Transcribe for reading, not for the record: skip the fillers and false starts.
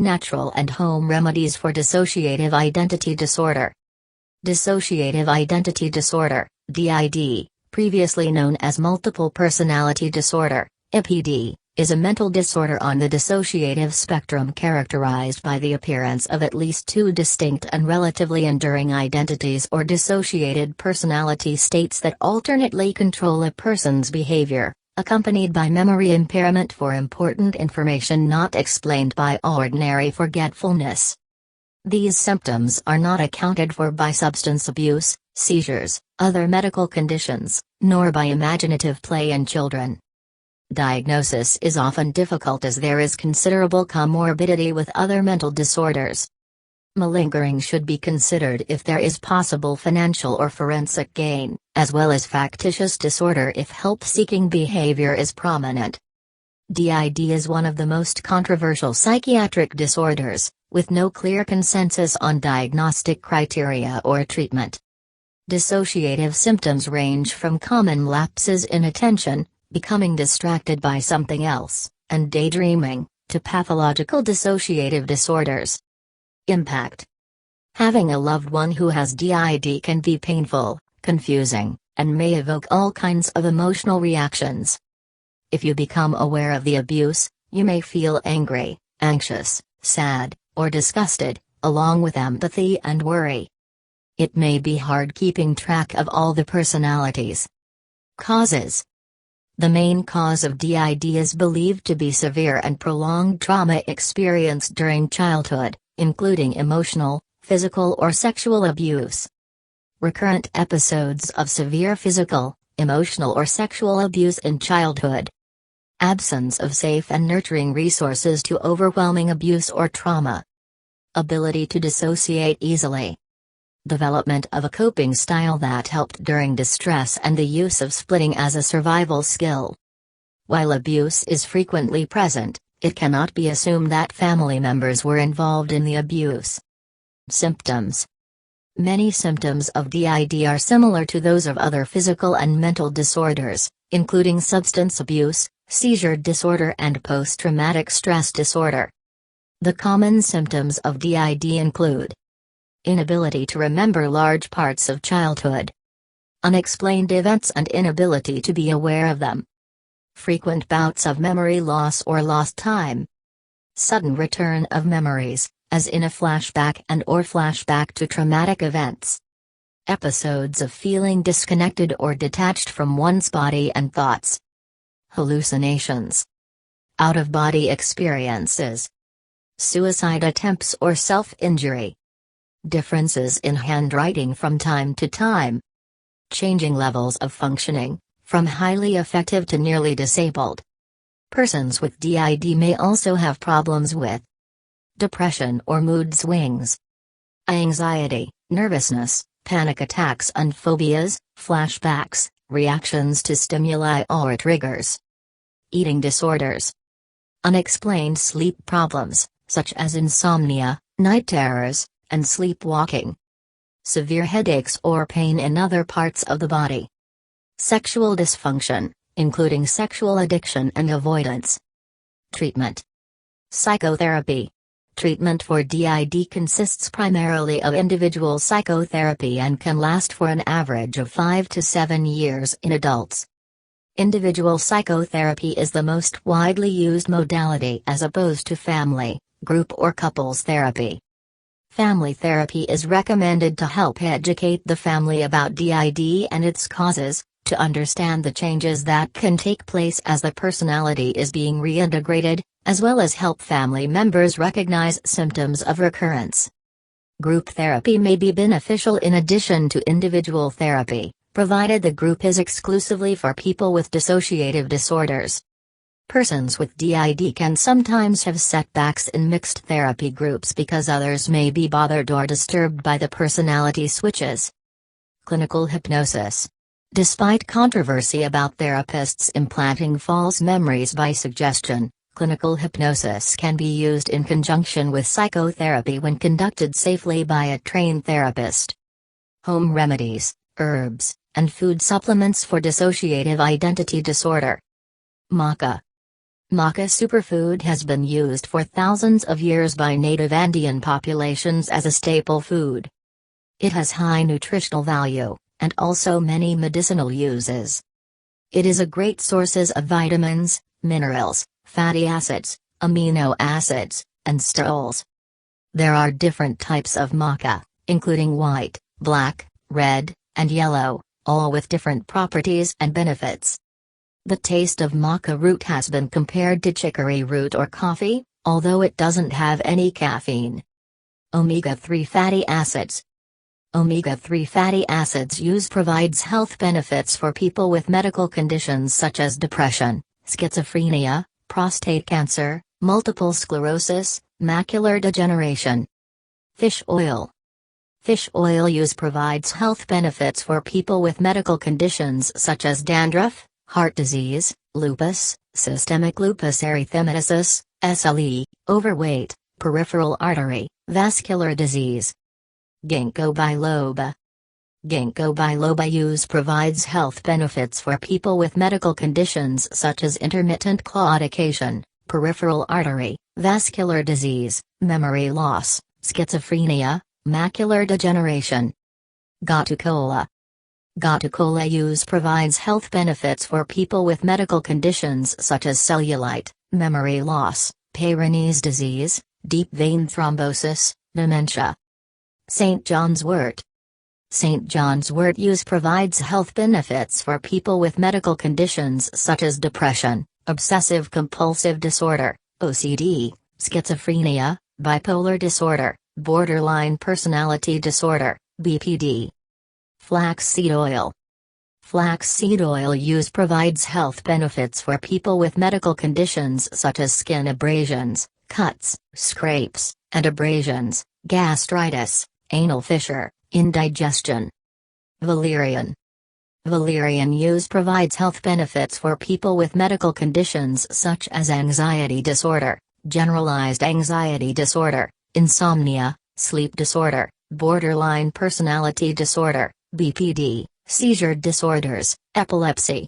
Natural and home remedies for dissociative identity disorder. Dissociative identity disorder, DID, previously known as multiple personality disorder, MPD, is a mental disorder on the dissociative spectrum characterized by the appearance of at least two distinct and relatively enduring identities or dissociated personality states that alternately control a person's behavior, accompanied by memory impairment for important information not explained by ordinary forgetfulness. These symptoms are not accounted for by substance abuse, seizures, other medical conditions, nor by imaginative play in children. Diagnosis is often difficult as there is considerable comorbidity with other mental disorders. Malingering should be considered if there is possible financial or forensic gain, as well as factitious disorder if help-seeking behavior is prominent. DID is one of the most controversial psychiatric disorders, with no clear consensus on diagnostic criteria or treatment. Dissociative symptoms range from common lapses in attention, becoming distracted by something else, and daydreaming, to pathological dissociative disorders. Impact. Having a loved one who has DID can be painful, confusing, and may evoke all kinds of emotional reactions. If you become aware of the abuse, you may feel angry, anxious, sad, or disgusted, along with empathy and worry. It may be hard keeping track of all the personalities. Causes. The main cause of DID is believed to be severe and prolonged trauma experienced during childhood, including emotional, physical or sexual abuse. Recurrent episodes of severe physical, emotional or sexual abuse in childhood. Absence of safe and nurturing resources to overwhelming abuse or trauma. Ability to dissociate easily. Development of a coping style that helped during distress and the use of splitting as a survival skill. While abuse is frequently present, it cannot be assumed that family members were involved in the abuse. Symptoms. Many symptoms of DID are similar to those of other physical and mental disorders, including substance abuse, seizure disorder and post-traumatic stress disorder. The common symptoms of DID include inability to remember large parts of childhood, unexplained events and inability to be aware of them, frequent bouts of memory loss or lost time, sudden return of memories, as in a flashback and/or flashback to traumatic events, episodes of feeling disconnected or detached from one's body and thoughts, hallucinations, out-of-body experiences, suicide attempts or self-injury, differences in handwriting from time to time, changing levels of functioning, from highly effective to nearly disabled. Persons with DID may also have problems with depression or mood swings, anxiety, nervousness, panic attacks and phobias, flashbacks, reactions to stimuli or triggers, eating disorders, unexplained sleep problems, such as insomnia, night terrors, and sleepwalking, severe headaches or pain in other parts of the body, sexual dysfunction, including sexual addiction and avoidance. Treatment. Psychotherapy. Treatment for DID consists primarily of individual psychotherapy and can last for an average of 5 to 7 years in adults. Individual psychotherapy is the most widely used modality as opposed to family, group or couples therapy. Family therapy is recommended to help educate the family about DID and its causes, to understand the changes that can take place as the personality is being reintegrated, as well as help family members recognize symptoms of recurrence. Group therapy may be beneficial in addition to individual therapy, provided the group is exclusively for people with dissociative disorders. Persons with DID can sometimes have setbacks in mixed therapy groups because others may be bothered or disturbed by the personality switches. Clinical hypnosis. Despite controversy about therapists implanting false memories by suggestion, clinical hypnosis can be used in conjunction with psychotherapy when conducted safely by a trained therapist. Home remedies, herbs, and food supplements for dissociative identity disorder. Maca. Maca superfood has been used for thousands of years by native Andean populations as a staple food. It has high nutritional value, and also many medicinal uses. It is a great source of vitamins, minerals, fatty acids, amino acids, and sterols. There are different types of maca, including white, black, red, and yellow, all with different properties and benefits. The taste of maca root has been compared to chicory root or coffee, although it doesn't have any caffeine. Omega-3 fatty acids. Omega-3 fatty acids use provides health benefits for people with medical conditions such as depression, schizophrenia, prostate cancer, multiple sclerosis, macular degeneration. Fish oil. Fish oil use provides health benefits for people with medical conditions such as dandruff, heart disease, lupus, systemic lupus erythematosus, SLE, overweight, peripheral artery, vascular disease. Ginkgo biloba. Ginkgo biloba use provides health benefits for people with medical conditions such as intermittent claudication, peripheral artery, vascular disease, memory loss, schizophrenia, macular degeneration. Gotu kola. Gotu kola use provides health benefits for people with medical conditions such as cellulite, memory loss, Peyronie's disease, deep vein thrombosis, dementia. St. John's wort. St. John's wort use provides health benefits for people with medical conditions such as depression, obsessive-compulsive disorder, OCD, schizophrenia, bipolar disorder, borderline personality disorder, BPD. Flaxseed oil. Flaxseed oil use provides health benefits for people with medical conditions such as skin abrasions, cuts, scrapes, and abrasions, gastritis, anal fissure, indigestion. Valerian. Valerian use provides health benefits for people with medical conditions such as anxiety disorder, generalized anxiety disorder, insomnia, sleep disorder, borderline personality disorder, BPD, seizure disorders, epilepsy,